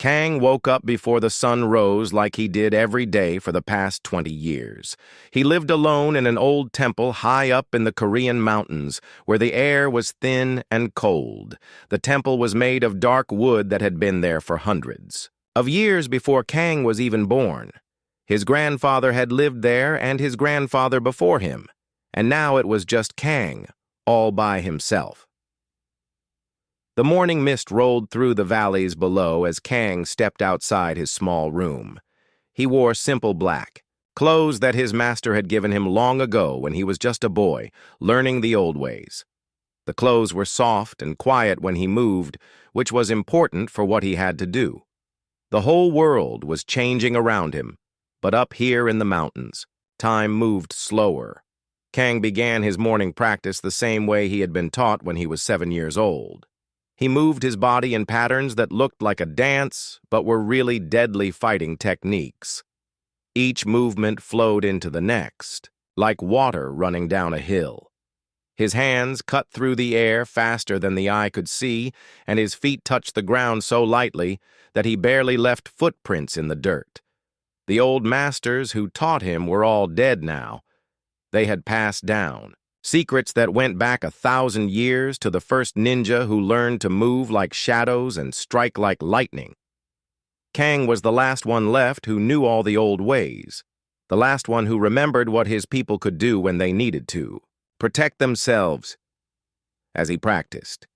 Kang woke up before the sun rose like he did every day for the past 20 years. He lived alone in an old temple high up in the Korean mountains, where the air was thin and cold. The temple was made of dark wood that had been there for hundreds of years before Kang was even born. His grandfather had lived there and his grandfather before him, and now it was just Kang, all by himself. The morning mist rolled through the valleys below as Kang stepped outside his small room. He wore simple black, clothes that his master had given him long ago when he was just a boy, learning the old ways. The clothes were soft and quiet when he moved, which was important for what he had to do. The whole world was changing around him, but up here in the mountains, time moved slower. Kang began his morning practice the same way he had been taught when he was 7 years old. He moved his body in patterns that looked like a dance, but were really deadly fighting techniques. Each movement flowed into the next, like water running down a hill. His hands cut through the air faster than the eye could see, and his feet touched the ground so lightly that he barely left footprints in the dirt. The old masters who taught him were all dead now. They had passed down. Secrets that went back 1,000 years to the first ninja who learned to move like shadows and strike like lightning. Kang was the last one left who knew all the old ways, the last one who remembered what his people could do when they needed to, protect themselves. As he practiced,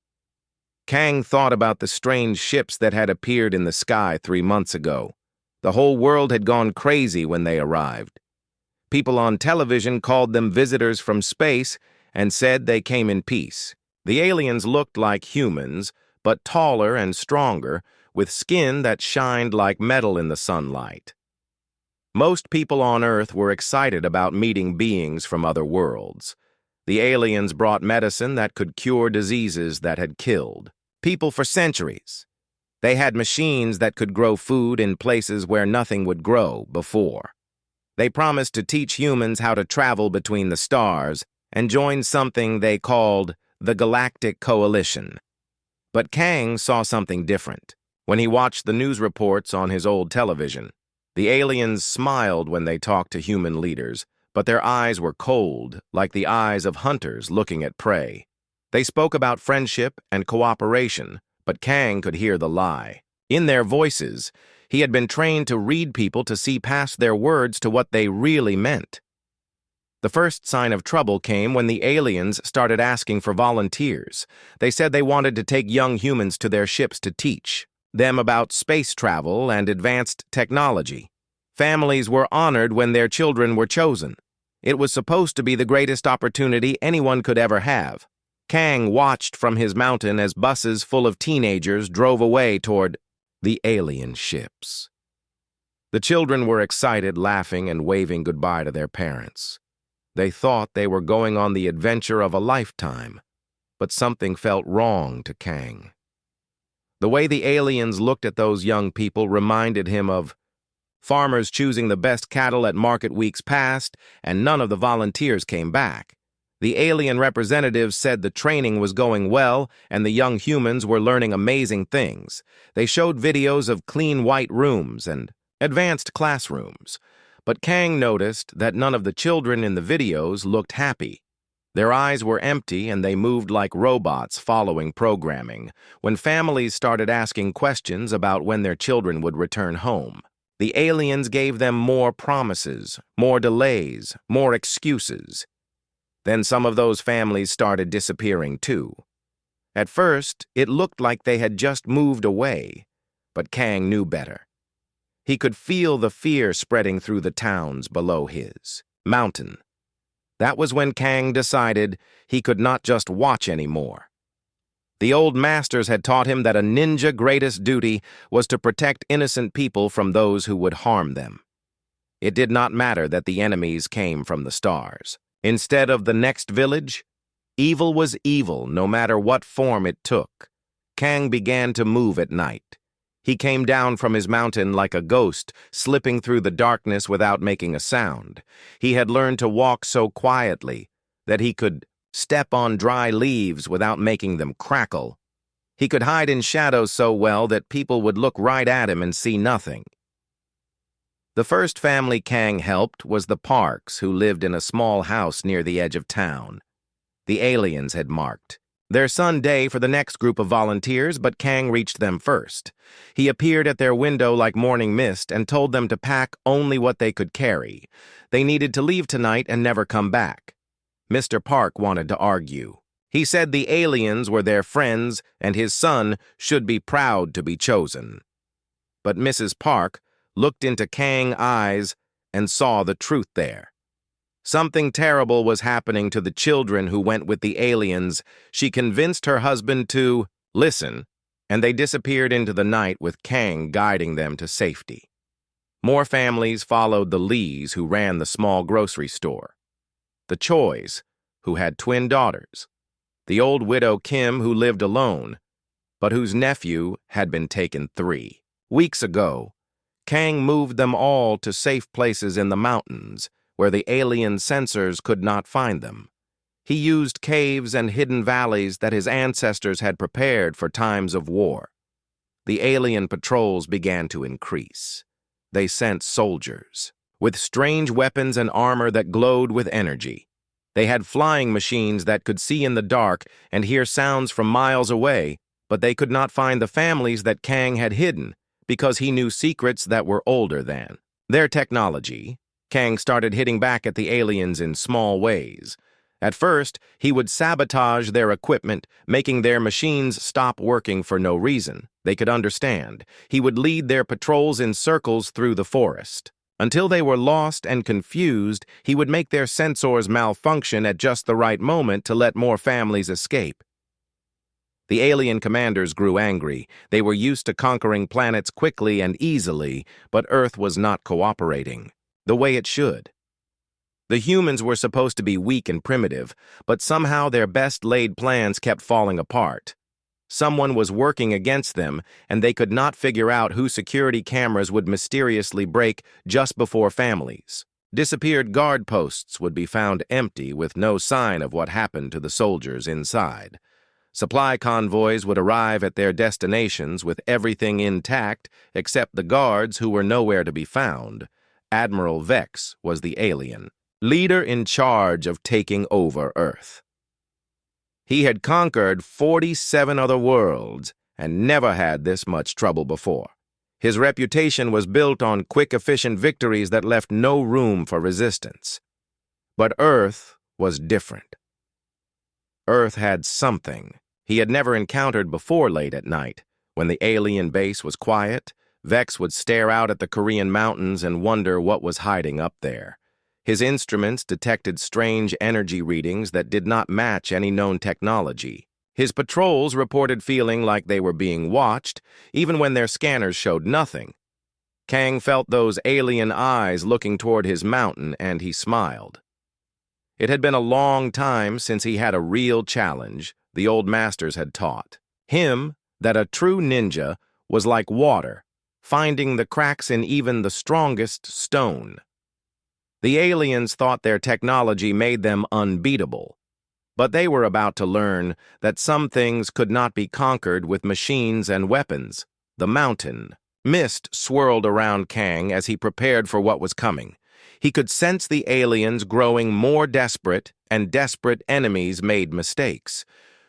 Kang thought about the strange ships that had appeared in the sky 3 months ago. The whole world had gone crazy when they arrived. People on television called them visitors from space and said they came in peace. The aliens looked like humans, but taller and stronger, with skin that shined like metal in the sunlight. Most people on Earth were excited about meeting beings from other worlds. The aliens brought medicine that could cure diseases that had killed people for centuries. They had machines that could grow food in places where nothing would grow before. They promised to teach humans how to travel between the stars and join something they called the Galactic Coalition. But Kang saw something different. When he watched the news reports on his old television, the aliens smiled when they talked to human leaders, but their eyes were cold, like the eyes of hunters looking at prey. They spoke about friendship and cooperation, but Kang could hear the lie. In their voices, he had been trained to read people to see past their words to what they really meant. The first sign of trouble came when the aliens started asking for volunteers. They said they wanted to take young humans to their ships to teach them about space travel and advanced technology. Families were honored when their children were chosen. It was supposed to be the greatest opportunity anyone could ever have. Kang watched from his mountain as buses full of teenagers drove away toward the alien ships. The children were excited, laughing and waving goodbye to their parents. They thought they were going on the adventure of a lifetime, but something felt wrong to Kang. The way the aliens looked at those young people reminded him of farmers choosing the best cattle at market weeks past, and none of the volunteers came back. The alien representatives said the training was going well and the young humans were learning amazing things. They showed videos of clean white rooms and advanced classrooms. But Kang noticed that none of the children in the videos looked happy. Their eyes were empty and they moved like robots following programming. When families started asking questions about when their children would return home, the aliens gave them more promises, more delays, more excuses. Then some of those families started disappearing too. At first, it looked like they had just moved away, but Kang knew better. He could feel the fear spreading through the towns below his mountain. That was when Kang decided he could not just watch anymore. The old masters had taught him that a ninja's greatest duty was to protect innocent people from those who would harm them. It did not matter that the enemies came from the stars. Instead of the next village, evil was evil no matter what form it took. Kang began to move at night. He came down from his mountain like a ghost, slipping through the darkness without making a sound. He had learned to walk so quietly that he could step on dry leaves without making them crackle. He could hide in shadows so well that people would look right at him and see nothing. The first family Kang helped was the Parks, who lived in a small house near the edge of town. The aliens had marked their Sunday for the next group of volunteers, but Kang reached them first. He appeared at their window like morning mist and told them to pack only what they could carry. They needed to leave tonight and never come back. Mr. Park wanted to argue. He said the aliens were their friends and his son should be proud to be chosen. But Mrs. Park looked into Kang's eyes and saw the truth there. Something terrible was happening to the children who went with the aliens. She convinced her husband to listen, and they disappeared into the night with Kang guiding them to safety. More families followed the Lees, who ran the small grocery store, the Choys, who had twin daughters, the old widow Kim, who lived alone, but whose nephew had been taken 3 weeks ago. Kang moved them all to safe places in the mountains, where the alien sensors could not find them. He used caves and hidden valleys that his ancestors had prepared for times of war. The alien patrols began to increase. They sent soldiers with strange weapons and armor that glowed with energy. They had flying machines that could see in the dark and hear sounds from miles away, but they could not find the families that Kang had hidden because he knew secrets that were older than their technology. Kang started hitting back at the aliens in small ways. At first, he would sabotage their equipment, making their machines stop working for no reason they could understand. He would lead their patrols in circles through the forest. Until they were lost and confused, he would make their sensors malfunction at just the right moment to let more families escape. The alien commanders grew angry. They were used to conquering planets quickly and easily, but Earth was not cooperating the way it should. The humans were supposed to be weak and primitive, but somehow their best-laid plans kept falling apart. Someone was working against them, and they could not figure out who security cameras would mysteriously break just before families. Disappeared guard posts would be found empty with no sign of what happened to the soldiers inside. Supply convoys would arrive at their destinations with everything intact except the guards, who were nowhere to be found. Admiral Vex was the alien leader in charge of taking over Earth. He had conquered 47 other worlds and never had this much trouble before. His reputation was built on quick, efficient victories that left no room for resistance. But Earth was different. Earth had something he had never encountered before. Late at night, when the alien base was quiet, Vex would stare out at the Korean mountains and wonder what was hiding up there. His instruments detected strange energy readings that did not match any known technology. His patrols reported feeling like they were being watched, even when their scanners showed nothing. Kang felt those alien eyes looking toward his mountain, and he smiled. It had been a long time since he had a real challenge the old masters had taught him that a true ninja was like water, finding the cracks in even the strongest stone. The aliens thought their technology made them unbeatable, but they were about to learn that some things could not be conquered with machines and weapons. The mountain. Mist swirled around Kang as he prepared for what was coming. He could sense the aliens growing more desperate, and desperate enemies made mistakes.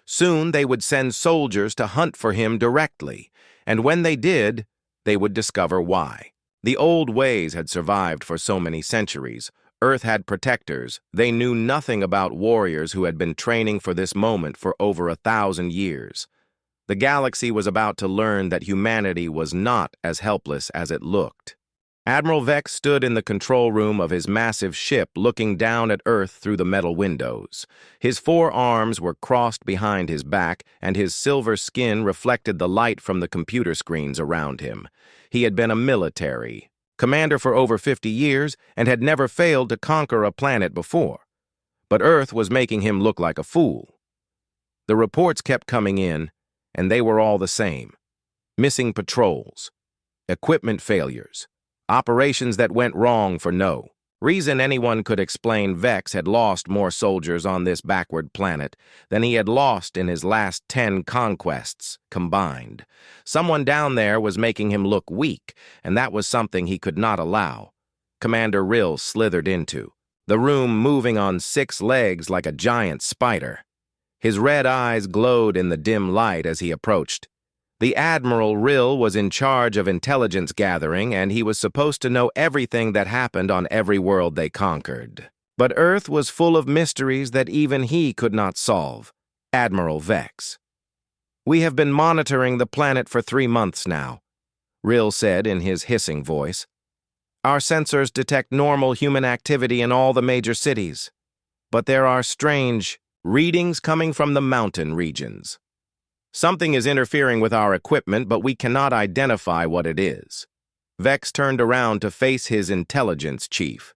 Soon they would send soldiers to hunt for him directly, and when they did, they would discover why. The old ways had survived for so many centuries. Earth had protectors. They knew nothing about warriors who had been training for this moment for over 1,000 years. The galaxy was about to learn that humanity was not as helpless as it looked. Admiral Vex stood in the control room of his massive ship, looking down at Earth through the metal windows. His 4 arms were crossed behind his back, and his silver skin reflected the light from the computer screens around him. He had been a military commander for over 50 years and had never failed to conquer a planet before. But Earth was making him look like a fool. The reports kept coming in, and they were all the same. Missing patrols, equipment failures, operations that went wrong for no Reason anyone could explain Vex had lost more soldiers on this backward planet than he had lost in his last 10 conquests combined. Someone down there was making him look weak, and that was something he could not allow. Commander Rill slithered into the room, moving on 6 legs like a giant spider. His red eyes glowed in the dim light as he approached. The Admiral Rill was in charge of intelligence gathering, and he was supposed to know everything that happened on every world they conquered. But Earth was full of mysteries that even he could not solve. Admiral Vex. "We have been monitoring the planet for 3 months now," Rill said in his hissing voice. "Our sensors detect normal human activity in all the major cities. But there are strange readings coming from the mountain regions. Something is interfering with our equipment, but we cannot identify what it is." Vex turned around to face his intelligence chief.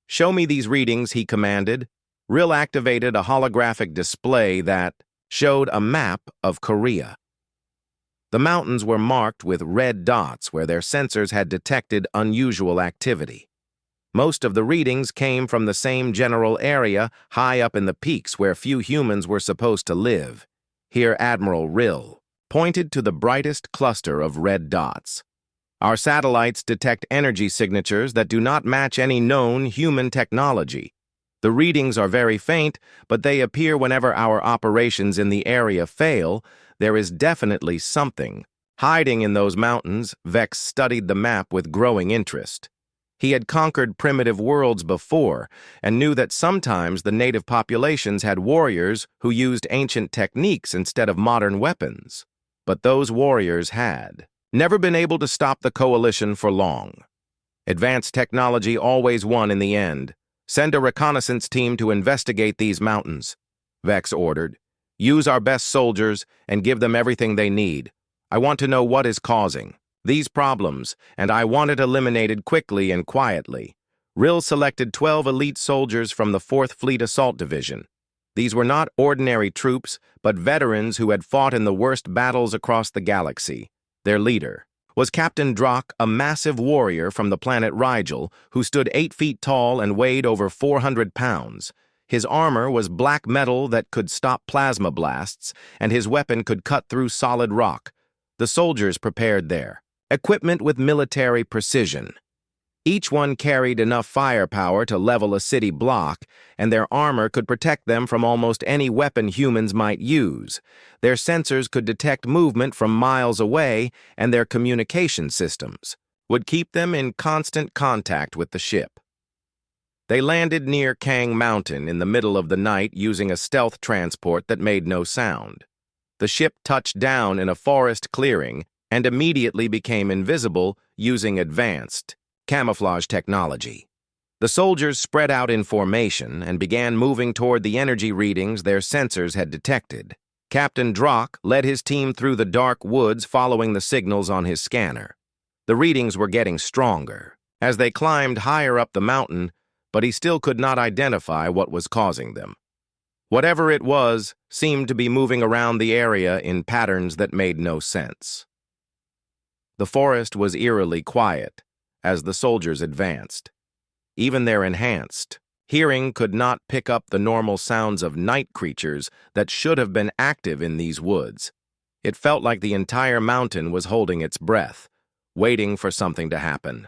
"Show me these readings," he commanded. Rill activated a holographic display that showed a map of Korea. The mountains were marked with red dots where their sensors had detected unusual activity. Most of the readings came from the same general area high up in the peaks where few humans were supposed to live. Here Admiral Rill pointed to the brightest cluster of red dots. "Our satellites detect energy signatures that do not match any known human technology. The readings are very faint, but they appear whenever our operations in the area fail. There is definitely something hiding in those mountains." Vex studied the map with growing interest. He had conquered primitive worlds before and knew that sometimes the native populations had warriors who used ancient techniques instead of modern weapons. But those warriors had never been able to stop the coalition for long. Advanced technology always won in the end. "Send a reconnaissance team to investigate these mountains," Vex ordered. "Use our best soldiers and give them everything they need. I want to know what is causing these problems, and I want it eliminated quickly and quietly." Rill selected 12 elite soldiers from the 4th Fleet Assault Division. These were not ordinary troops, but veterans who had fought in the worst battles across the galaxy. Their leader was Captain Drock, a massive warrior from the planet Rigel, who stood 8 feet tall and weighed over 400 pounds. His armor was black metal that could stop plasma blasts, and his weapon could cut through solid rock. The soldiers prepared their equipment with military precision. Each one carried enough firepower to level a city block, and their armor could protect them from almost any weapon humans might use. Their sensors could detect movement from miles away, and their communication systems would keep them in constant contact with the ship. They landed near Kang Mountain in the middle of the night using a stealth transport that made no sound. The ship touched down in a forest clearing and immediately became invisible using advanced camouflage technology. The soldiers spread out in formation and began moving toward the energy readings their sensors had detected. Captain Drock led his team through the dark woods following the signals on his scanner. The readings were getting stronger as they climbed higher up the mountain, but he still could not identify what was causing them. Whatever it was seemed to be moving around the area in patterns that made no sense. The forest was eerily quiet as the soldiers advanced. Even their enhanced hearing could not pick up the normal sounds of night creatures that should have been active in these woods. It felt like the entire mountain was holding its breath, waiting for something to happen.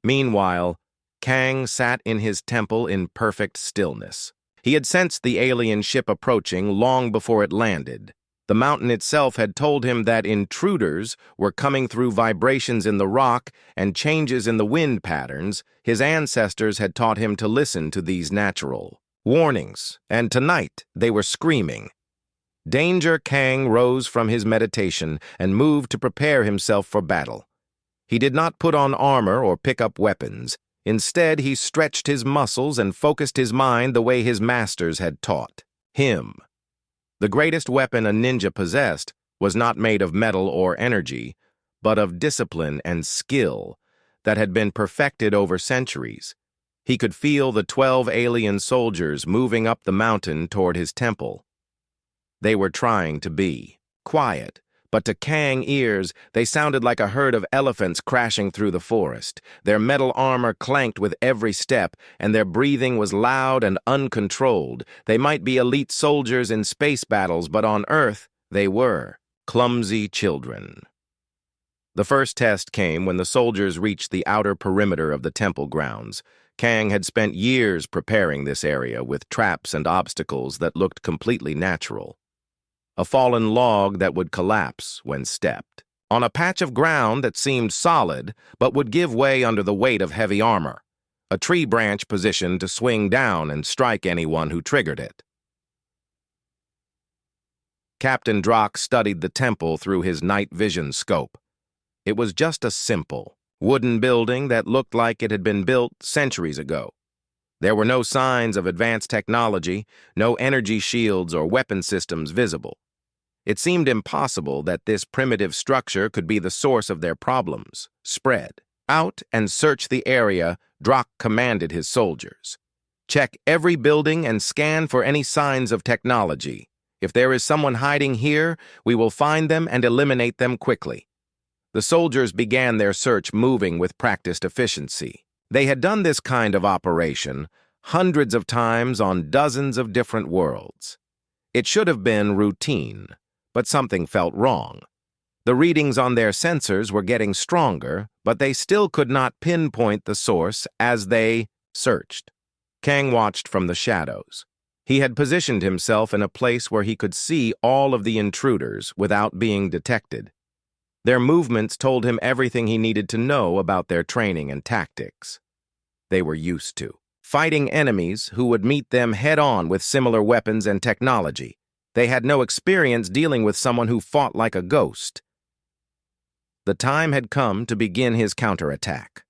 Meanwhile, Kang sat in his temple in perfect stillness. He had sensed the alien ship approaching long before it landed. The mountain itself had told him that intruders were coming through vibrations in the rock and changes in the wind patterns. His ancestors had taught him to listen to these natural warnings, and tonight they were screaming. Danger. Kang rose from his meditation and moved to prepare himself for battle. He did not put on armor or pick up weapons. Instead, he stretched his muscles and focused his mind the way his masters had taught him. The greatest weapon a ninja possessed was not made of metal or energy, but of discipline and skill that had been perfected over centuries. He could feel the 12 alien soldiers moving up the mountain toward his temple. They were trying to be quiet, but to Kang ears, they sounded like a herd of elephants crashing through the forest. Their metal armor clanked with every step, and their breathing was loud and uncontrolled. They might be elite soldiers in space battles, but on Earth, they were clumsy children. The first test came when the soldiers reached the outer perimeter of the temple grounds. Kang had spent years preparing this area with traps and obstacles that looked completely natural. A fallen log that would collapse when stepped on a patch of ground that seemed solid but would give way under the weight of heavy armor, a tree branch positioned to swing down and strike anyone who triggered it. Captain Drock studied the temple through his night vision scope. It was just a simple, wooden building that looked like it had been built centuries ago. There were no signs of advanced technology, no energy shields or weapon systems visible. It seemed impossible that this primitive structure could be the source of their problems. Spread out and search the area, Drock commanded his soldiers. Check every building and scan for any signs of technology. If there is someone hiding here, we will find them and eliminate them quickly. The soldiers began their search, moving with practiced efficiency. They had done this kind of operation hundreds of times on dozens of different worlds. It should have been routine, but something felt wrong. The readings on their sensors were getting stronger, but they still could not pinpoint the source as they searched. Kang watched from the shadows. He had positioned himself in a place where he could see all of the intruders without being detected. Their movements told him everything he needed to know about their training and tactics. They were used to fighting enemies who would meet them head-on with similar weapons and technology. They had no experience dealing with someone who fought like a ghost. The time had come to begin his counterattack.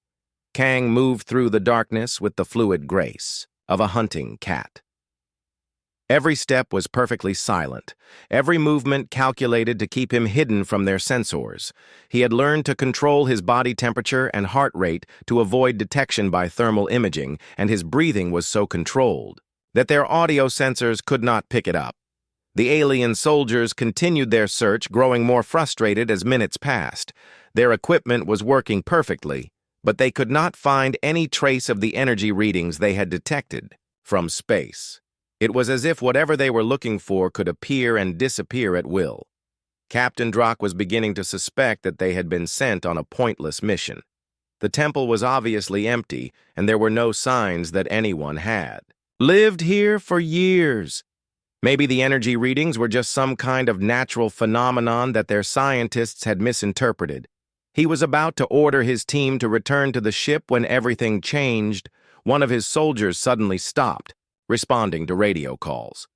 Kang moved through the darkness with the fluid grace of a hunting cat. Every step was perfectly silent, every movement calculated to keep him hidden from their sensors. He had learned to control his body temperature and heart rate to avoid detection by thermal imaging, and his breathing was so controlled that their audio sensors could not pick it up. The alien soldiers continued their search, growing more frustrated as minutes passed. Their equipment was working perfectly, but they could not find any trace of the energy readings they had detected from space. It was as if whatever they were looking for could appear and disappear at will. Captain Drock was beginning to suspect that they had been sent on a pointless mission. The temple was obviously empty, and there were no signs that anyone had lived here for years. Maybe the energy readings were just some kind of natural phenomenon that their scientists had misinterpreted. He was about to order his team to return to the ship when everything changed. One of his soldiers suddenly stopped, responding to radio calls.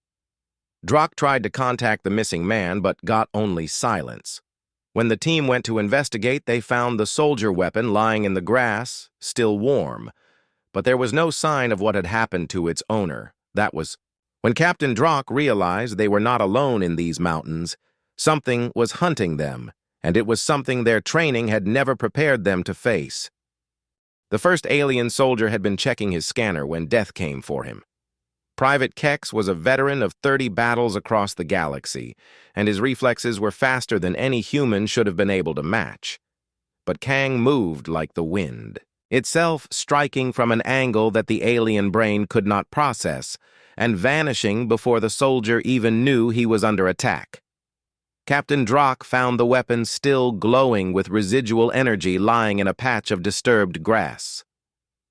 Drock tried to contact the missing man, but got only silence. When the team went to investigate, they found the soldier weapon lying in the grass, still warm. But there was no sign of what had happened to its owner. That was when Captain Drock realized they were not alone in these mountains. Something was hunting them, and it was something their training had never prepared them to face. The first alien soldier had been checking his scanner when death came for him. Private Kex was a veteran of 30 battles across the galaxy, and his reflexes were faster than any human should have been able to match. But Kang moved like the wind, itself striking from an angle that the alien brain could not process, and vanishing before the soldier even knew he was under attack. Captain Drock found the weapon still glowing with residual energy lying in a patch of disturbed grass.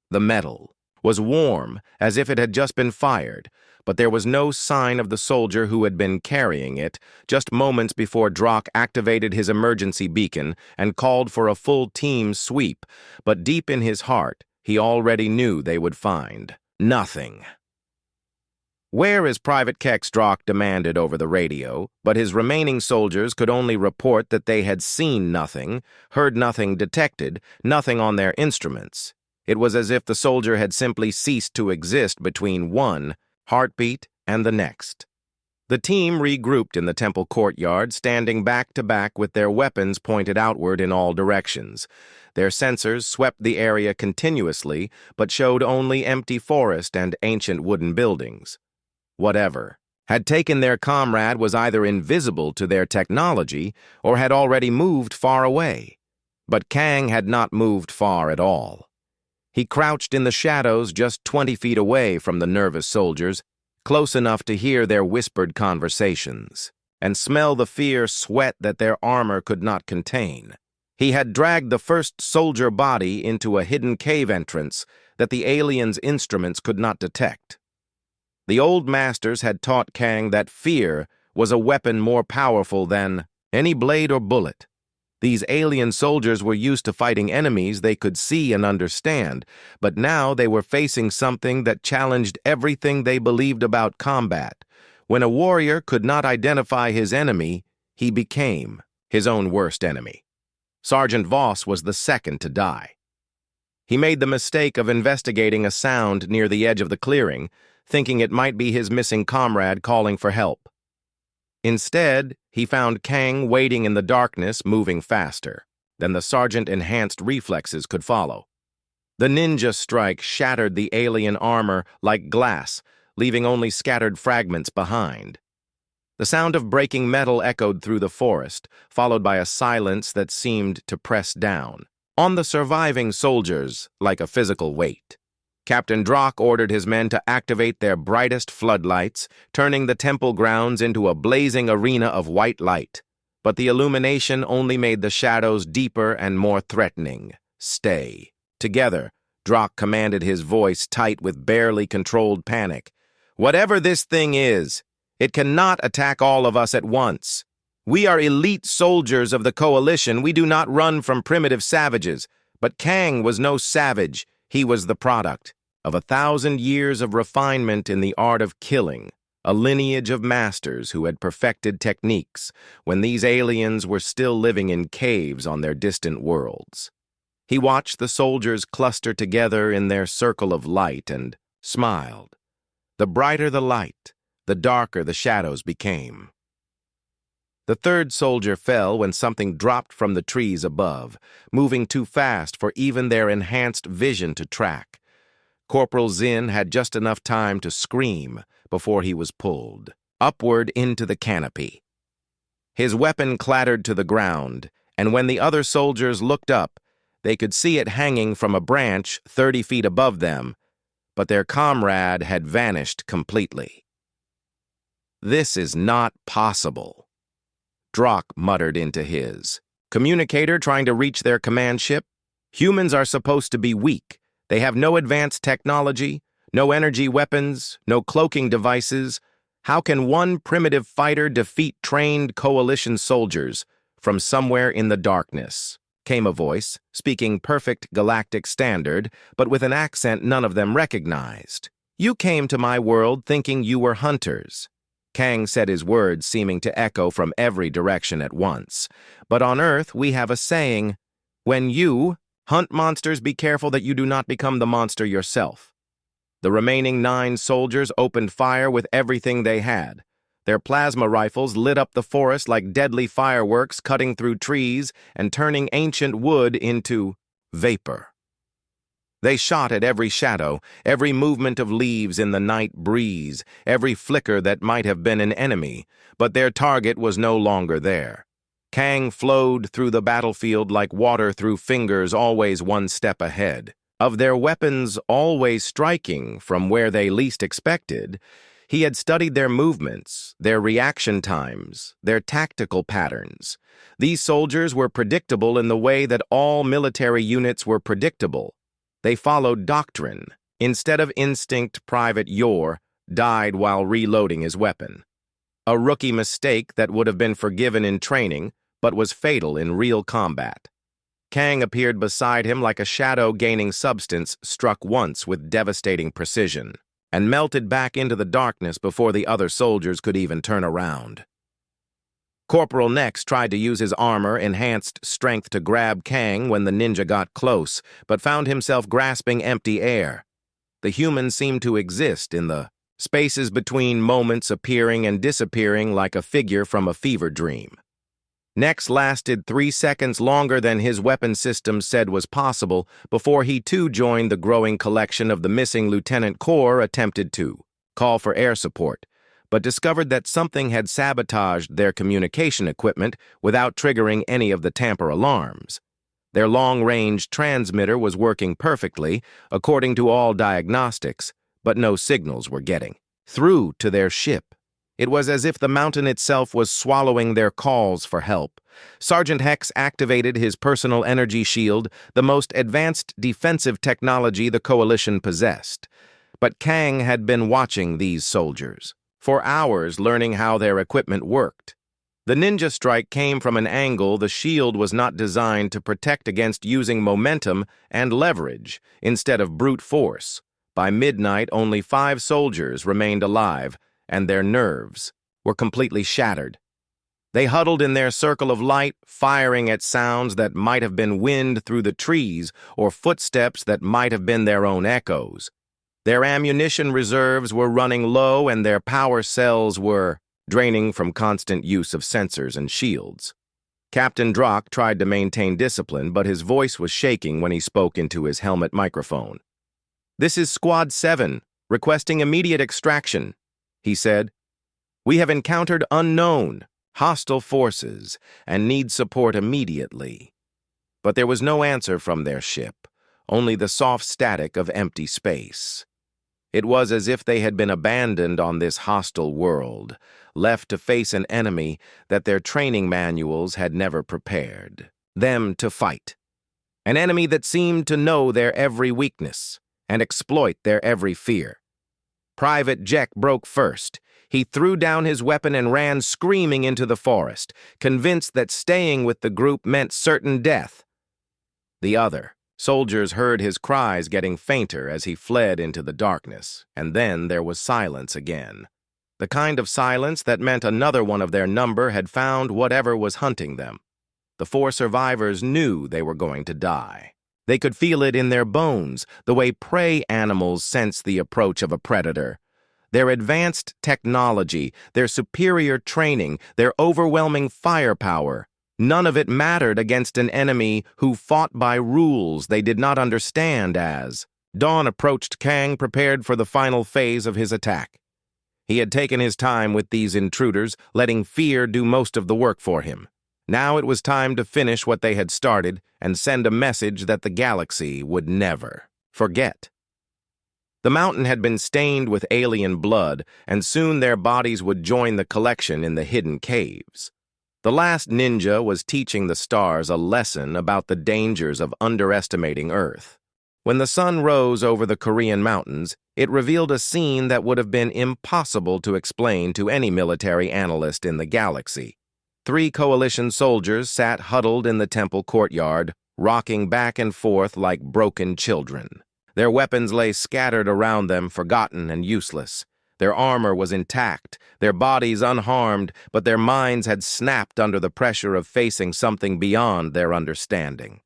The metal was warm, as if it had just been fired, but there was no sign of the soldier who had been carrying it, just moments before Drock activated his emergency beacon and called for a full team sweep, but deep in his heart, he already knew they would find nothing. "Where is Private Kex?" Drock demanded over the radio, but his remaining soldiers could only report that they had seen nothing, heard nothing detected, nothing on their instruments. It was as if the soldier had simply ceased to exist between one heartbeat and the next. The team regrouped in the temple courtyard, standing back to back with their weapons pointed outward in all directions. Their sensors swept the area continuously, but showed only empty forest and ancient wooden buildings. Whatever, had taken their comrade was either invisible to their technology or had already moved far away. But Kang had not moved far at all. He crouched in the shadows just 20 feet away from the nervous soldiers, close enough to hear their whispered conversations, and smell the fierce sweat that their armor could not contain. He had dragged the first soldier body into a hidden cave entrance that the aliens' instruments could not detect. The old masters had taught Kang that fear was a weapon more powerful than any blade or bullet. These alien soldiers were used to fighting enemies they could see and understand, but now they were facing something that challenged everything they believed about combat. When a warrior could not identify his enemy, he became his own worst enemy. Sergeant Voss was the second to die. He made the mistake of investigating a sound near the edge of the clearing, thinking it might be his missing comrade calling for help. Instead, he found Kang waiting in the darkness, moving faster than the sergeant's enhanced reflexes could follow. The ninja strike shattered the alien armor like glass, leaving only scattered fragments behind. The sound of breaking metal echoed through the forest, followed by a silence that seemed to press down on the surviving soldiers like a physical weight. Captain Drock ordered his men to activate their brightest floodlights, turning the temple grounds into a blazing arena of white light. But the illumination only made the shadows deeper and more threatening. Stay. Together, Drock commanded, his voice tight with barely controlled panic. Whatever this thing is, it cannot attack all of us at once. We are elite soldiers of the Coalition. We do not run from primitive savages. But Kang was no savage. He was the product of 1,000 years of refinement in the art of killing, a lineage of masters who had perfected techniques when these aliens were still living in caves on their distant worlds. He watched the soldiers cluster together in their circle of light and smiled. The brighter the light, the darker the shadows became. The third soldier fell when something dropped from the trees above, moving too fast for even their enhanced vision to track. Corporal Zinn had just enough time to scream before he was pulled upward into the canopy. His weapon clattered to the ground, and when the other soldiers looked up, they could see it hanging from a branch 30 feet above them, but their comrade had vanished completely. This is not possible, Drock muttered into his communicator, trying to reach their command ship. Humans are supposed to be weak. They have no advanced technology, no energy weapons, no cloaking devices. How can one primitive fighter defeat trained Coalition soldiers from somewhere in the darkness? Came a voice, speaking perfect Galactic standard, but with an accent none of them recognized. You came to my world thinking you were hunters. Kang said, his words seeming to echo from every direction at once. But on Earth we have a saying, when you hunt monsters, be careful that you do not become the monster yourself. The remaining 9 soldiers opened fire with everything they had. Their plasma rifles lit up the forest like deadly fireworks, cutting through trees and turning ancient wood into vapor. They shot at every shadow, every movement of leaves in the night breeze, every flicker that might have been an enemy, but their target was no longer there. Kang flowed through the battlefield like water through fingers, always one step ahead. Of their weapons always striking from where they least expected, he had studied their movements, their reaction times, their tactical patterns. These soldiers were predictable in the way that all military units were predictable. They followed doctrine. Instead of instinct, Private Yor died while reloading his weapon. A rookie mistake that would have been forgiven in training, but was fatal in real combat. Kang appeared beside him like a shadow gaining substance, struck once with devastating precision, and melted back into the darkness before the other soldiers could even turn around. Corporal next tried to use his armor-enhanced strength to grab Kang when the ninja got close, but found himself grasping empty air. The human seemed to exist in the spaces between moments, appearing and disappearing like a figure from a fever dream. Next lasted 3 seconds longer than his weapon system said was possible before he too joined the growing collection of the missing Lieutenant Corps attempted to call for air support, but discovered that something had sabotaged their communication equipment without triggering any of the tamper alarms. Their long-range transmitter was working perfectly, according to all diagnostics, but no signals were getting through to their ship. It was as if the mountain itself was swallowing their calls for help. Sergeant Hex activated his personal energy shield, the most advanced defensive technology the Coalition possessed. But Kang had been watching these soldiers for hours, learning how their equipment worked. The ninja strike came from an angle the shield was not designed to protect against, using momentum and leverage instead of brute force. By midnight, only 5 soldiers remained alive, and their nerves were completely shattered. They huddled in their circle of light, firing at sounds that might have been wind through the trees or footsteps that might have been their own echoes. Their ammunition reserves were running low, and their power cells were draining from constant use of sensors and shields. Captain Drock tried to maintain discipline, but his voice was shaking when he spoke into his helmet microphone. "This is Squad 7, requesting immediate extraction," he said. "We have encountered unknown, hostile forces and need support immediately." But there was no answer from their ship, only the soft static of empty space. It was as if they had been abandoned on this hostile world, left to face an enemy that their training manuals had never prepared them to fight. An enemy that seemed to know their every weakness and exploit their every fear. Private Jack broke first. He threw down his weapon and ran screaming into the forest, convinced that staying with the group meant certain death. The other soldiers heard his cries getting fainter as he fled into the darkness, and then there was silence again. The kind of silence that meant another one of their number had found whatever was hunting them. The 4 survivors knew they were going to die. They could feel it in their bones, the way prey animals sense the approach of a predator. Their advanced technology, their superior training, their overwhelming firepower, none of it mattered against an enemy who fought by rules they did not understand. As dawn approached, Kang prepared for the final phase of his attack. He had taken his time with these intruders, letting fear do most of the work for him. Now it was time to finish what they had started and send a message that the galaxy would never forget. The mountain had been stained with alien blood, and soon their bodies would join the collection in the hidden caves. The last ninja was teaching the stars a lesson about the dangers of underestimating Earth. When the sun rose over the Korean mountains, it revealed a scene that would have been impossible to explain to any military analyst in the galaxy. 3 Coalition soldiers sat huddled in the temple courtyard, rocking back and forth like broken children. Their weapons lay scattered around them, forgotten and useless. Their armor was intact, their bodies unharmed, but their minds had snapped under the pressure of facing something beyond their understanding.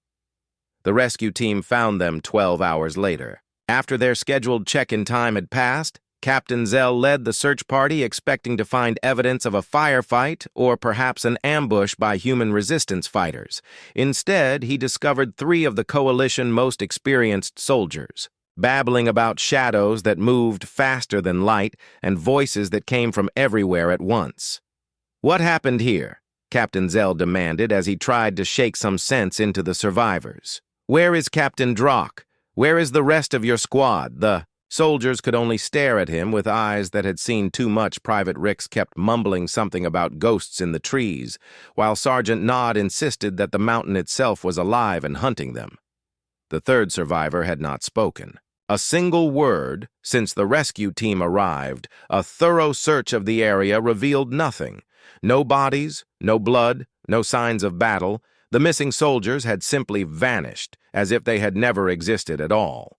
The rescue team found them 12 hours later. After their scheduled check-in time had passed, Captain Zell led the search party, expecting to find evidence of a firefight or perhaps an ambush by human resistance fighters. Instead, he discovered 3 of the Coalition most experienced soldiers, babbling about shadows that moved faster than light and voices that came from everywhere at once. "What happened here?" Captain Zell demanded as he tried to shake some sense into the survivors. "Where is Captain Drock? Where is the rest of your squad?" The soldiers could only stare at him with eyes that had seen too much. Private Ricks kept mumbling something about ghosts in the trees, while Sergeant Nod insisted that the mountain itself was alive and hunting them. The 3rd survivor had not spoken. A single word since the rescue team arrived. A thorough search of the area revealed nothing. No bodies, no blood, no signs of battle. The missing soldiers had simply vanished, as if they had never existed at all.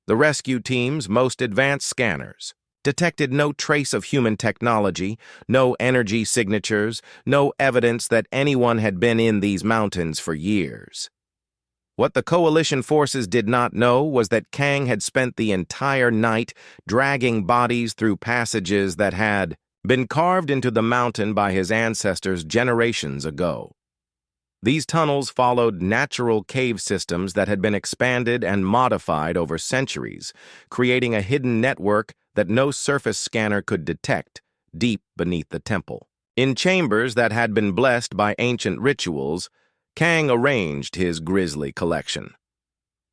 The rescue team's most advanced scanners detected no trace of human technology, no energy signatures, no evidence that anyone had been in these mountains for years. What the Coalition forces did not know was that Kang had spent the entire night dragging bodies through passages that had been carved into the mountain by his ancestors generations ago. These tunnels followed natural cave systems that had been expanded and modified over centuries, creating a hidden network that no surface scanner could detect deep beneath the temple. In chambers that had been blessed by ancient rituals, Kang arranged his grisly collection.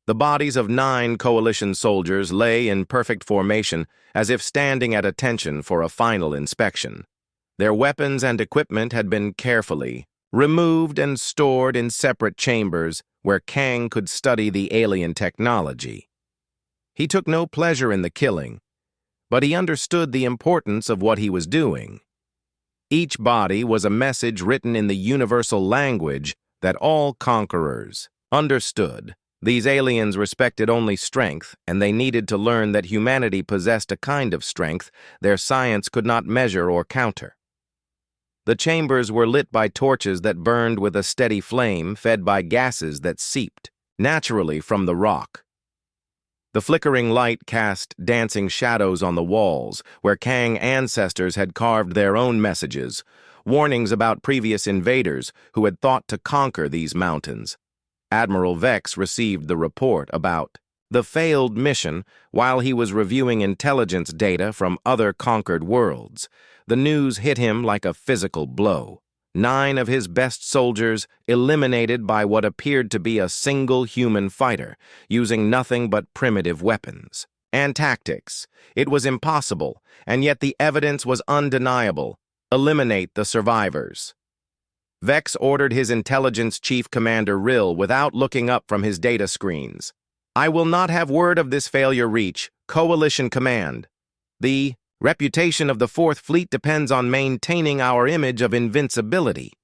The bodies of 9 coalition soldiers lay in perfect formation, as if standing at attention for a final inspection. Their weapons and equipment had been carefully removed and stored in separate chambers where Kang could study the alien technology. He took no pleasure in the killing, but he understood the importance of what he was doing. Each body was a message written in the universal language that all conquerors understood. These aliens respected only strength, and they needed to learn that humanity possessed a kind of strength their science could not measure or counter. The chambers were lit by torches that burned with a steady flame fed by gases that seeped naturally from the rock. The flickering light cast dancing shadows on the walls, where Kang ancestors had carved their own messages, warnings about previous invaders who had thought to conquer these mountains. Admiral Vex received the report about the failed mission while he was reviewing intelligence data from other conquered worlds. The news hit him like a physical blow. 9 of his best soldiers eliminated by what appeared to be a single human fighter, using nothing but primitive weapons and tactics. It was impossible, and yet the evidence was undeniable. Eliminate the survivors. Vex ordered his intelligence chief commander Rill without looking up from his data screens. I will not have word of this failure reach Coalition Command. The reputation of the 4th Fleet depends on maintaining our image of invincibility.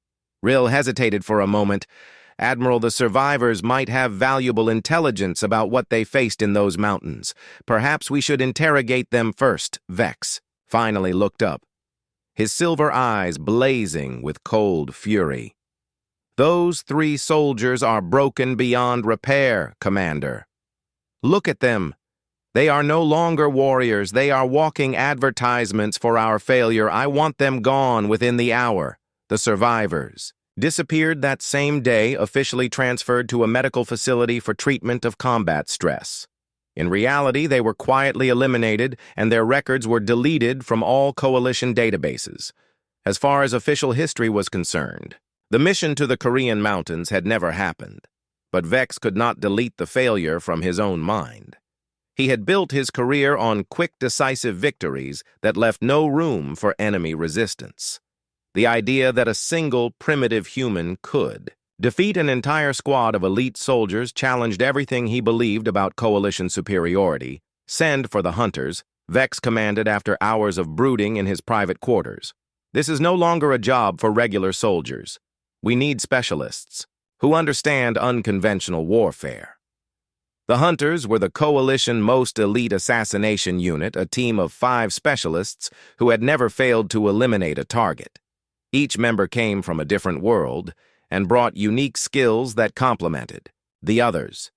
Rill hesitated for a moment. Admiral, the survivors might have valuable intelligence about what they faced in those mountains. Perhaps we should interrogate them first. Vex finally looked up, his silver eyes blazing with cold fury. Those 3 soldiers are broken beyond repair, Commander. Look at them. They are no longer warriors. They are walking advertisements for our failure. I want them gone within the hour. The survivors disappeared that same day, officially transferred to a medical facility for treatment of combat stress. In reality, they were quietly eliminated, and their records were deleted from all coalition databases. As far as official history was concerned, the mission to the Korean mountains had never happened. But Vex could not delete the failure from his own mind. He had built his career on quick, decisive victories that left no room for enemy resistance. The idea that a single primitive human could defeat an entire squad of elite soldiers challenged everything he believed about coalition superiority. Send for the hunters, Vex commanded after hours of brooding in his private quarters. This is no longer a job for regular soldiers. We need specialists who understand unconventional warfare. The Hunters were the coalition most elite assassination unit, a team of 5 specialists who had never failed to eliminate a target. Each member came from a different world and brought unique skills that complemented the others.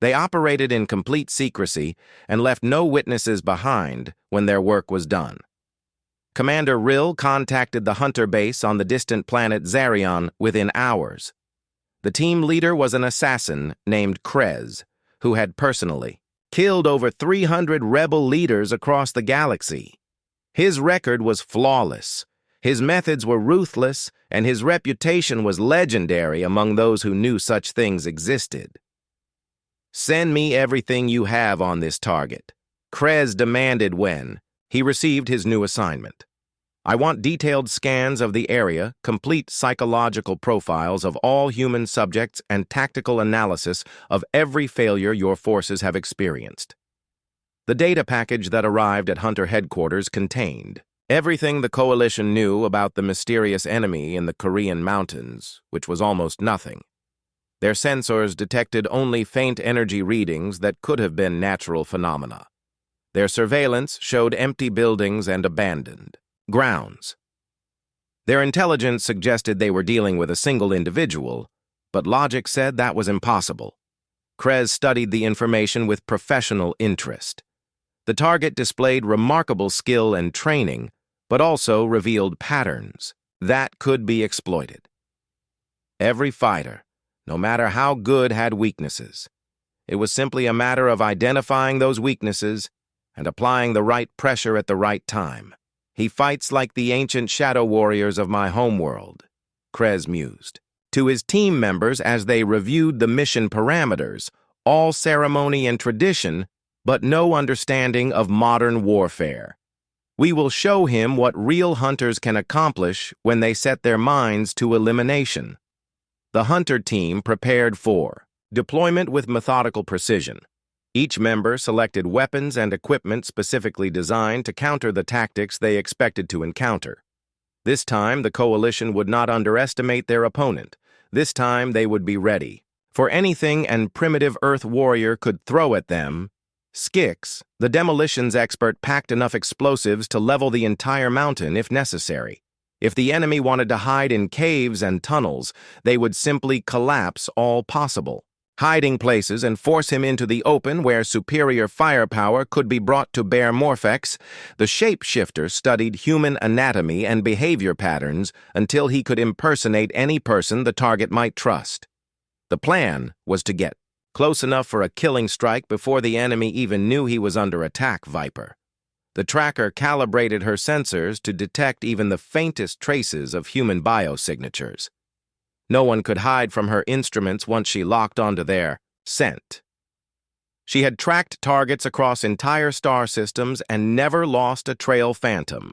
They operated in complete secrecy and left no witnesses behind when their work was done. Commander Rill contacted the Hunter base on the distant planet Zarion within hours. The team leader was an assassin named Krez, who had personally killed over 300 rebel leaders across the galaxy. His record was flawless, his methods were ruthless, and his reputation was legendary among those who knew such things existed. Send me everything you have on this target, Krez demanded when he received his new assignment. I want detailed scans of the area, complete psychological profiles of all human subjects, and tactical analysis of every failure your forces have experienced. The data package that arrived at Hunter headquarters contained everything the Coalition knew about the mysterious enemy in the Korean mountains, which was almost nothing. Their sensors detected only faint energy readings that could have been natural phenomena. Their surveillance showed empty buildings and abandoned grounds. Their intelligence suggested they were dealing with a single individual, but logic said that was impossible. Krez studied the information with professional interest. The target displayed remarkable skill and training, but also revealed patterns that could be exploited. Every fighter, no matter how good, had weaknesses. It was simply a matter of identifying those weaknesses and applying the right pressure at the right time. He fights like the ancient shadow warriors of my homeworld, Krez mused. To his team members as they reviewed the mission parameters, all ceremony and tradition, but no understanding of modern warfare. We will show him what real hunters can accomplish when they set their minds to elimination. The hunter team prepared for deployment with methodical precision. Each member selected weapons and equipment specifically designed to counter the tactics they expected to encounter. This time, the coalition would not underestimate their opponent. This time, they would be ready for anything an primitive Earth warrior could throw at them. Skix, the demolitions expert, packed enough explosives to level the entire mountain if necessary. If the enemy wanted to hide in caves and tunnels, they would simply collapse all possible hiding places and force him into the open where superior firepower could be brought to bear. Morphex, the shapeshifter, studied human anatomy and behavior patterns until he could impersonate any person the target might trust. The plan was to get close enough for a killing strike before the enemy even knew he was under attack. Viper. The tracker calibrated her sensors to detect even the faintest traces of human biosignatures. No one could hide from her instruments once she locked onto their scent. She had tracked targets across entire star systems and never lost a trail phantom.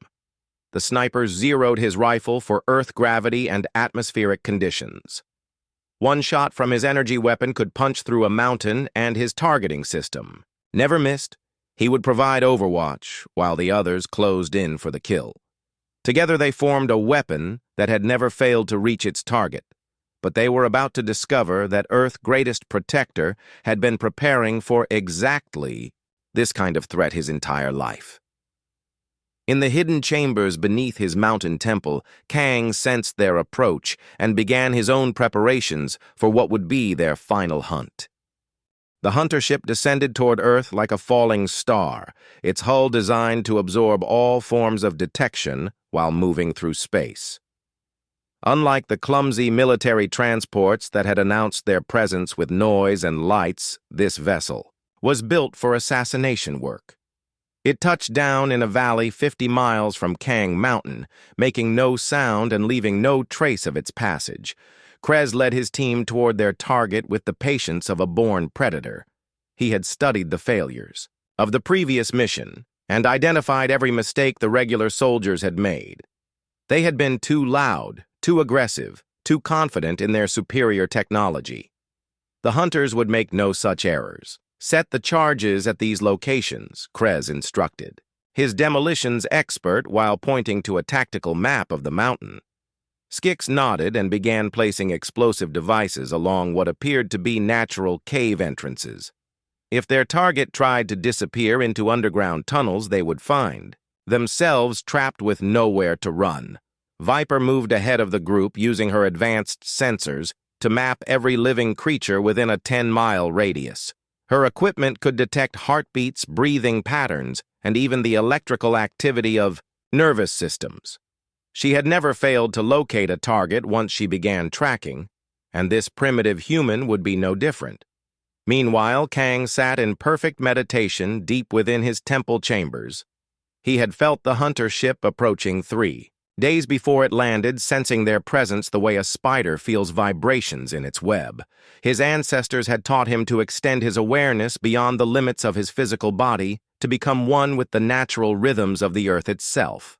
The sniper zeroed his rifle for Earth gravity and atmospheric conditions. One shot from his energy weapon could punch through a mountain and his targeting system. Never missed, he would provide overwatch while the others closed in for the kill. Together they formed a weapon that had never failed to reach its target. But they were about to discover that Earth's greatest protector had been preparing for exactly this kind of threat his entire life. In the hidden chambers beneath his mountain temple, Kang sensed their approach and began his own preparations for what would be their final hunt. The hunter ship descended toward Earth like a falling star, its hull designed to absorb all forms of detection while moving through space. Unlike the clumsy military transports that had announced their presence with noise and lights, this vessel was built for assassination work. It touched down in a valley 50 miles from Kang Mountain, making no sound and leaving no trace of its passage. Krez led his team toward their target with the patience of a born predator. He had studied the failures of the previous mission and identified every mistake the regular soldiers had made. They had been too loud, too aggressive, too confident in their superior technology. The hunters would make no such errors. Set the charges at these locations, Krez instructed, his demolitions expert while pointing to a tactical map of the mountain. Skix nodded and began placing explosive devices along what appeared to be natural cave entrances. If their target tried to disappear into underground tunnels, they would find themselves trapped with nowhere to run. Viper moved ahead of the group using her advanced sensors to map every living creature within a 10-mile radius. Her equipment could detect heartbeats, breathing patterns, and even the electrical activity of nervous systems. She had never failed to locate a target once she began tracking, and this primitive human would be no different. Meanwhile, Kang sat in perfect meditation deep within his temple chambers. He had felt the hunter ship approaching 3 days before it landed, sensing their presence the way a spider feels vibrations in its web. His ancestors had taught him to extend his awareness beyond the limits of his physical body to become one with the natural rhythms of the earth itself.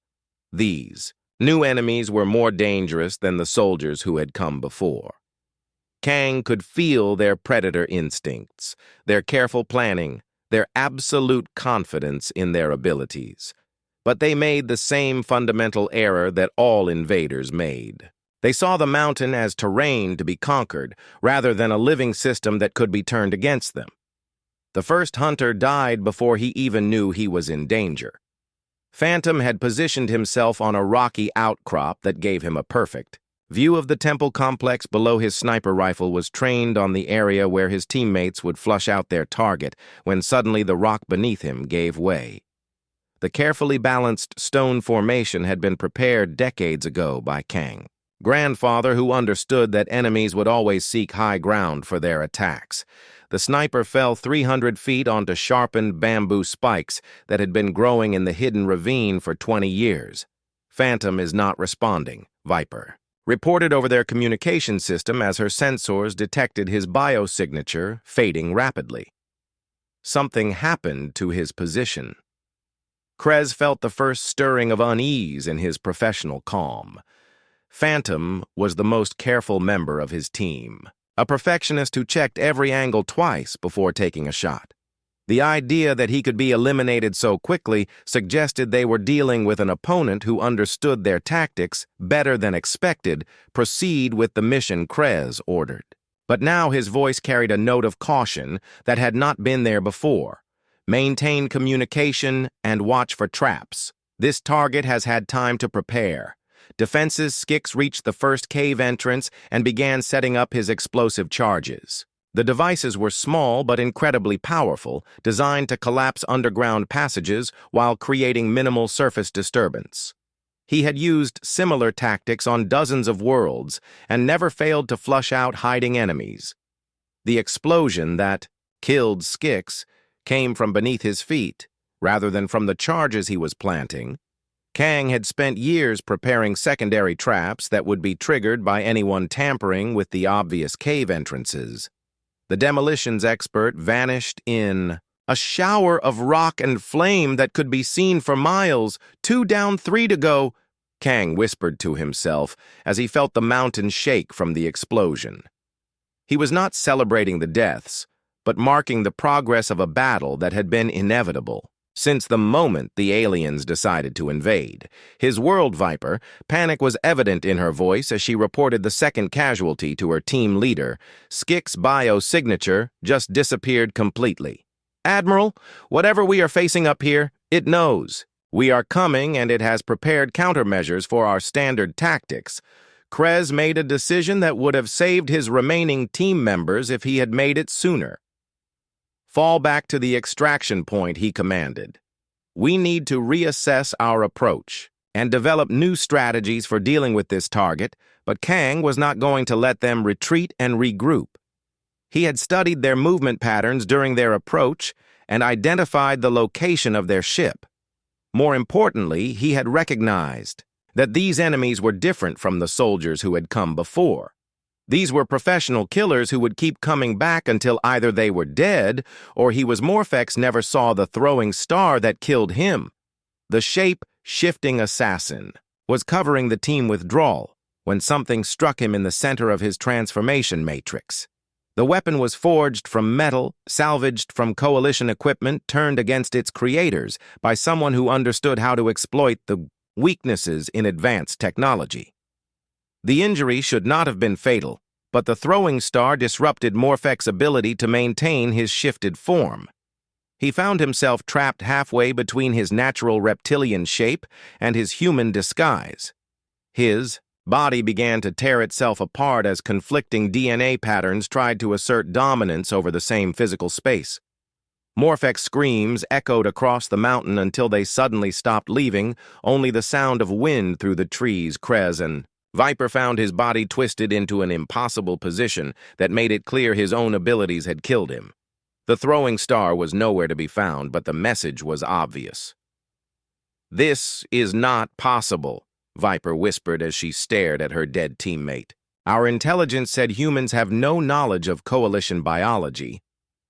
These new enemies were more dangerous than the soldiers who had come before. Kang could feel their predator instincts, their careful planning, their absolute confidence in their abilities. But they made the same fundamental error that all invaders made. They saw the mountain as terrain to be conquered, rather than a living system that could be turned against them. The first hunter died before he even knew he was in danger. Phantom had positioned himself on a rocky outcrop that gave him a perfect view of the temple complex below. His sniper rifle was trained on the area where his teammates would flush out their target when suddenly the rock beneath him gave way. The carefully balanced stone formation had been prepared decades ago by Kang, grandfather who understood that enemies would always seek high ground for their attacks. The sniper fell 300 feet onto sharpened bamboo spikes that had been growing in the hidden ravine for 20 years. Phantom is not responding, Viper reported over their communication system as her sensors detected his biosignature fading rapidly. Something happened to his position. Krez felt the first stirring of unease in his professional calm. Phantom was the most careful member of his team, a perfectionist who checked every angle twice before taking a shot. The idea that he could be eliminated so quickly suggested they were dealing with an opponent who understood their tactics better than expected. Proceed with the mission, Krez ordered. But now his voice carried a note of caution that had not been there before. Maintain communication and watch for traps. This target has had time to prepare. Defenses Skix reached the first cave entrance and began setting up his explosive charges. The devices were small but incredibly powerful, designed to collapse underground passages while creating minimal surface disturbance. He had used similar tactics on dozens of worlds and never failed to flush out hiding enemies. The explosion that killed Skix came from beneath his feet, rather than from the charges he was planting. Kang had spent years preparing secondary traps that would be triggered by anyone tampering with the obvious cave entrances. The demolitions expert vanished in a shower of rock and flame that could be seen for miles. 2 down, 3 to go, Kang whispered to himself as he felt the mountain shake from the explosion. He was not celebrating the deaths, but marking the progress of a battle that had been inevitable since the moment the aliens decided to invade. His world, Viper, panic was evident in her voice as she reported the second casualty to her team leader. Skix's biosignature just disappeared completely. Admiral, whatever we are facing up here, it knows. We are coming and it has prepared countermeasures for our standard tactics. Krez made a decision that would have saved his remaining team members if he had made it sooner. Fall back to the extraction point, he commanded. We need to reassess our approach and develop new strategies for dealing with this target, but Kang was not going to let them retreat and regroup. He had studied their movement patterns during their approach and identified the location of their ship. More importantly, he had recognized that these enemies were different from the soldiers who had come before. These were professional killers who would keep coming back until either they were dead or Morphex never saw the throwing star that killed him. The shape-shifting assassin was covering the team withdrawal when something struck him in the center of his transformation matrix. The weapon was forged from metal, salvaged from Coalition equipment turned against its creators by someone who understood how to exploit the weaknesses in advanced technology. The injury should not have been fatal, but the throwing star disrupted Morphex's ability to maintain his shifted form. He found himself trapped halfway between his natural reptilian shape and his human disguise. His body began to tear itself apart as conflicting DNA patterns tried to assert dominance over the same physical space. Morphex's screams echoed across the mountain until they suddenly stopped, leaving only the sound of wind through the trees. Krez and Viper found his body twisted into an impossible position that made it clear his own abilities had killed him. The throwing star was nowhere to be found, but the message was obvious. This is not possible, Viper whispered as she stared at her dead teammate. Our intelligence said humans have no knowledge of Coalition biology.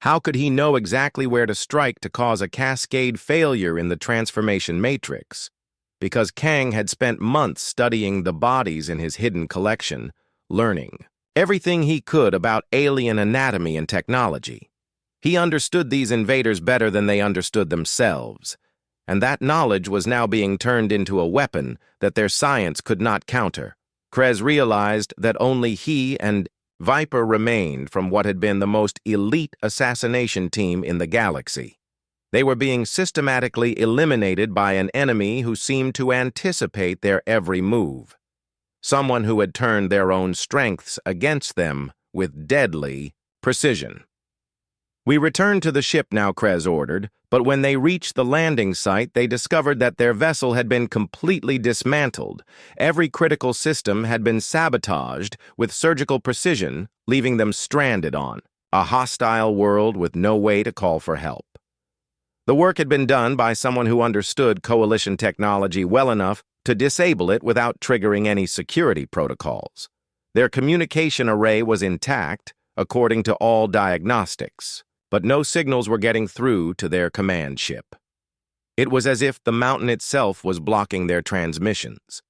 How could he know exactly where to strike to cause a cascade failure in the transformation matrix? Because Kang had spent months studying the bodies in his hidden collection, learning everything he could about alien anatomy and technology. He understood these invaders better than they understood themselves, and that knowledge was now being turned into a weapon that their science could not counter. Krez realized that only he and Viper remained from what had been the most elite assassination team in the galaxy. They were being systematically eliminated by an enemy who seemed to anticipate their every move. Someone who had turned their own strengths against them with deadly precision. We returned to the ship now, Krez ordered, but when they reached the landing site, they discovered that their vessel had been completely dismantled. Every critical system had been sabotaged with surgical precision, leaving them stranded on a hostile world with no way to call for help. The work had been done by someone who understood Coalition technology well enough to disable it without triggering any security protocols. Their communication array was intact, according to all diagnostics, but no signals were getting through to their command ship. It was as if the mountain itself was blocking their transmissions.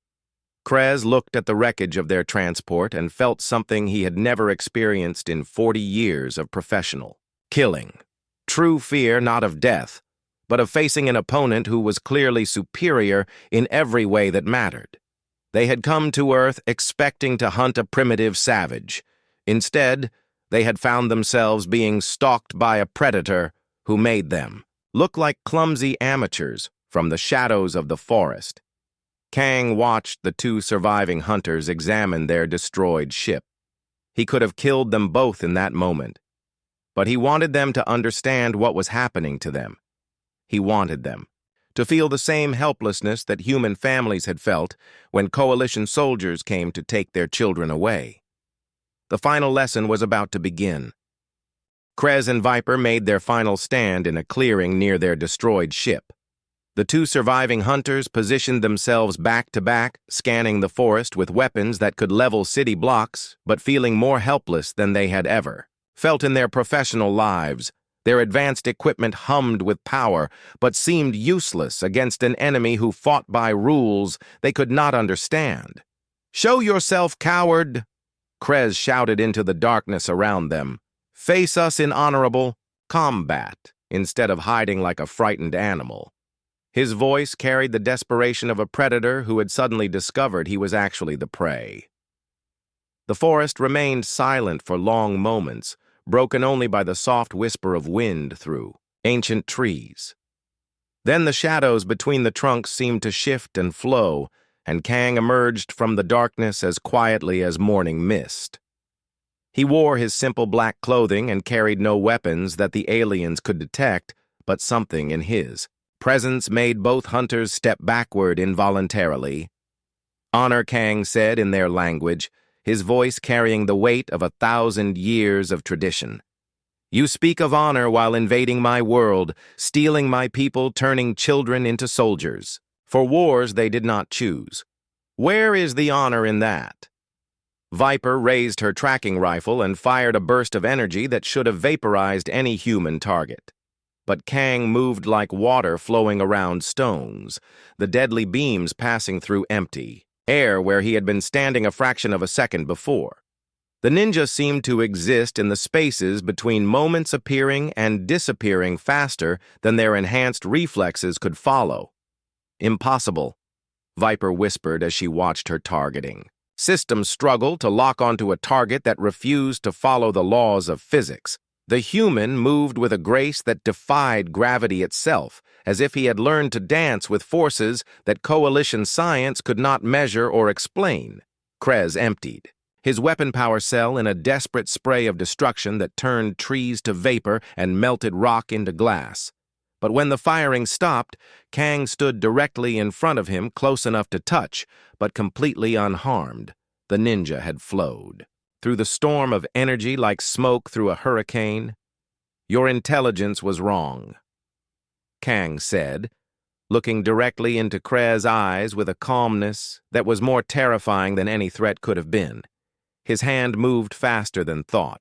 Krez looked at the wreckage of their transport and felt something he had never experienced in 40 years of professional killing. True fear not of death, but of facing an opponent who was clearly superior in every way that mattered. They had come to Earth expecting to hunt a primitive savage. Instead, they had found themselves being stalked by a predator who made them look like clumsy amateurs from the shadows of the forest. Kang watched the two surviving hunters examine their destroyed ship. He could have killed them both in that moment, but he wanted them to understand what was happening to them. He wanted them to feel the same helplessness that human families had felt when Coalition soldiers came to take their children away. The final lesson was about to begin. Krez and Viper made their final stand in a clearing near their destroyed ship. The two surviving hunters positioned themselves back to back, scanning the forest with weapons that could level city blocks, but feeling more helpless than they had ever felt in their professional lives. Their advanced equipment hummed with power, but seemed useless against an enemy who fought by rules they could not understand. "Show yourself, coward!" Krez shouted into the darkness around them. "Face us in honorable combat, instead of hiding like a frightened animal." His voice carried the desperation of a predator who had suddenly discovered he was actually the prey. The forest remained silent for long moments, broken only by the soft whisper of wind through ancient trees. Then the shadows between the trunks seemed to shift and flow, and Kang emerged from the darkness as quietly as morning mist. He wore his simple black clothing and carried no weapons that the aliens could detect, but something in his presence made both hunters step backward involuntarily. "Honor," Kang said in their language, his voice carrying the weight of 1,000 years of tradition. "You speak of honor while invading my world, stealing my people, turning children into soldiers, for wars they did not choose. Where is the honor in that?" Viper raised her tracking rifle and fired a burst of energy that should have vaporized any human target. But Kang moved like water flowing around stones, the deadly beams passing through empty air where he had been standing a fraction of a second before. The ninja seemed to exist in the spaces between moments appearing and disappearing faster than their enhanced reflexes could follow. "Impossible," Viper whispered as she watched her targeting. Systems struggle to lock onto a target that refused to follow the laws of physics. The human moved with a grace that defied gravity itself, as if he had learned to dance with forces that Coalition science could not measure or explain. Krez emptied his weapon power cell in a desperate spray of destruction that turned trees to vapor and melted rock into glass. But when the firing stopped, Kang stood directly in front of him, close enough to touch, but completely unharmed. The ninja had flowed through the storm of energy like smoke through a hurricane. "Your intelligence was wrong," Kang said, looking directly into Krez's eyes with a calmness that was more terrifying than any threat could have been. His hand moved faster than thought,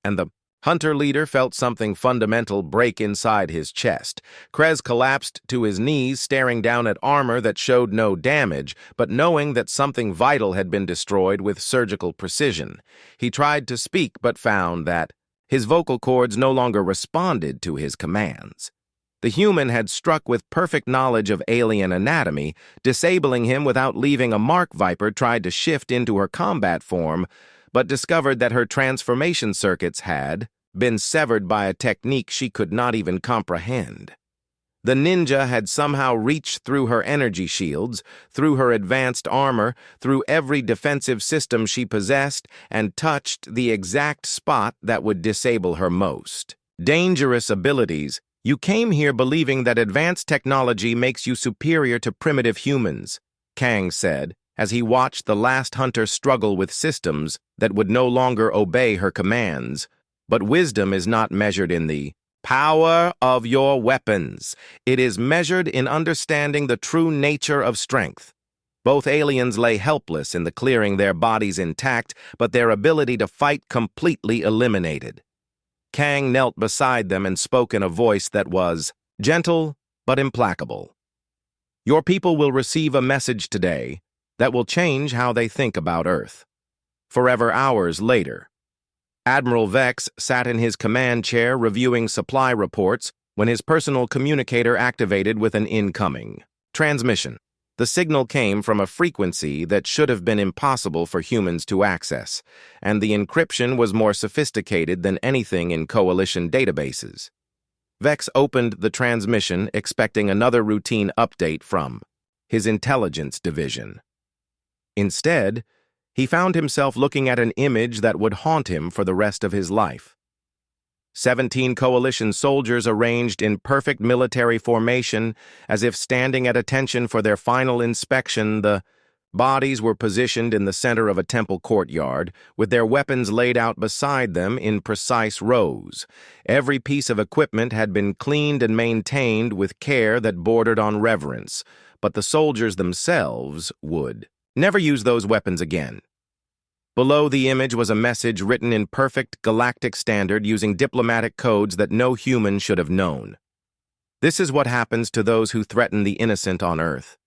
and the hunter leader felt something fundamental break inside his chest. Krez collapsed to his knees, staring down at armor that showed no damage, but knowing that something vital had been destroyed with surgical precision. He tried to speak, but found that his vocal cords no longer responded to his commands. The human had struck with perfect knowledge of alien anatomy, disabling him without leaving a mark. Viper tried to shift into her combat form, but discovered that her transformation circuits had been severed by a technique she could not even comprehend. The ninja had somehow reached through her energy shields, through her advanced armor, through every defensive system she possessed, and touched the exact spot that would disable her most dangerous abilities. "You came here believing that advanced technology makes you superior to primitive humans," Kang said, as he watched the last hunter struggle with systems that would no longer obey her commands. But wisdom is not measured in the power of your weapons. It is measured in understanding the true nature of strength. Both aliens lay helpless in the clearing, their bodies intact, but their ability to fight completely eliminated. Kang knelt beside them and spoke in a voice that was gentle but implacable. Your people will receive a message today that will change how they think about Earth. Forever hours later, Admiral Vex sat in his command chair reviewing supply reports when his personal communicator activated with an incoming transmission. The signal came from a frequency that should have been impossible for humans to access, and the encryption was more sophisticated than anything in Coalition databases. Vex opened the transmission, expecting another routine update from his intelligence division. Instead, he found himself looking at an image that would haunt him for the rest of his life. 17 Coalition soldiers arranged in perfect military formation, as if standing at attention for their final inspection. The bodies were positioned in the center of a temple courtyard, with their weapons laid out beside them in precise rows. Every piece of equipment had been cleaned and maintained with care that bordered on reverence, but the soldiers themselves would never use those weapons again. Below the image was a message written in perfect Galactic standard using diplomatic codes that no human should have known. This is what happens to those who threaten the innocent on Earth.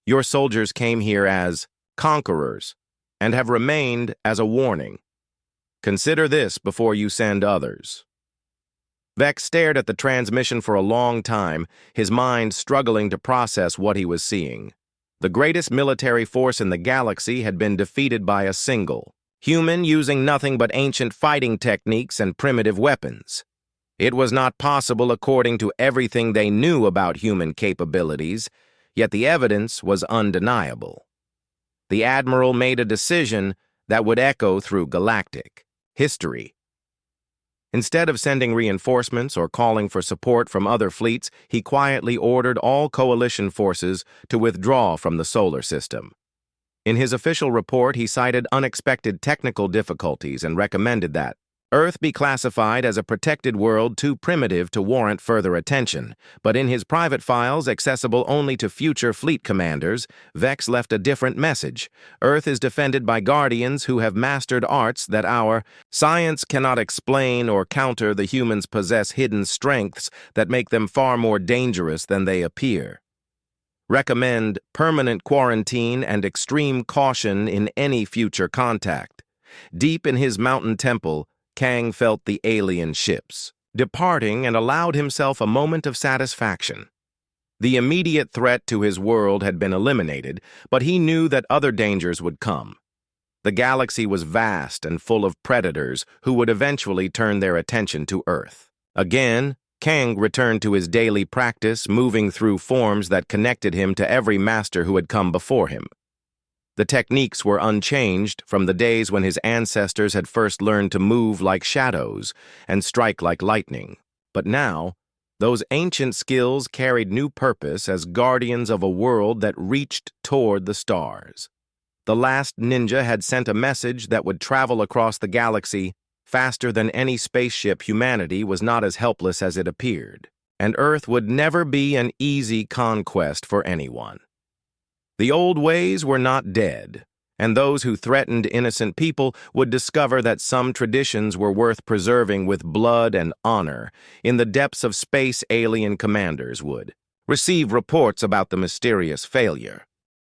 Your soldiers came here as conquerors and have remained as a warning. Consider this before you send others. Vex stared at the transmission for a long time, his mind struggling to process what he was seeing. The greatest military force in the galaxy had been defeated by a single human using nothing but ancient fighting techniques and primitive weapons. It was not possible according to everything they knew about human capabilities, yet the evidence was undeniable. The Admiral made a decision that would echo through galactic history. Instead of sending reinforcements or calling for support from other fleets, he quietly ordered all Coalition forces to withdraw from the solar system. In his official report, he cited unexpected technical difficulties and recommended that Earth be classified as a protected world too primitive to warrant further attention, but in his private files accessible only to future fleet commanders, Vex left a different message. Earth is defended by guardians who have mastered arts that our science cannot explain or counter. The humans possess hidden strengths that make them far more dangerous than they appear. Recommend permanent quarantine and extreme caution in any future contact. Deep in his mountain temple, Kang felt the alien ships departing and allowed himself a moment of satisfaction. The immediate threat to his world had been eliminated, but he knew that other dangers would come. The galaxy was vast and full of predators who would eventually turn their attention to Earth. Again, Kang returned to his daily practice, moving through forms that connected him to every master who had come before him. The techniques were unchanged from the days when his ancestors had first learned to move like shadows and strike like lightning. But now, those ancient skills carried new purpose as guardians of a world that reached toward the stars. The last ninja had sent a message that would travel across the galaxy faster than any spaceship. Humanity was not as helpless as it appeared, and Earth would never be an easy conquest for anyone. The old ways were not dead, and those who threatened innocent people would discover that some traditions were worth preserving with blood and honor. In the depths of space, alien commanders would receive reports about the mysterious failure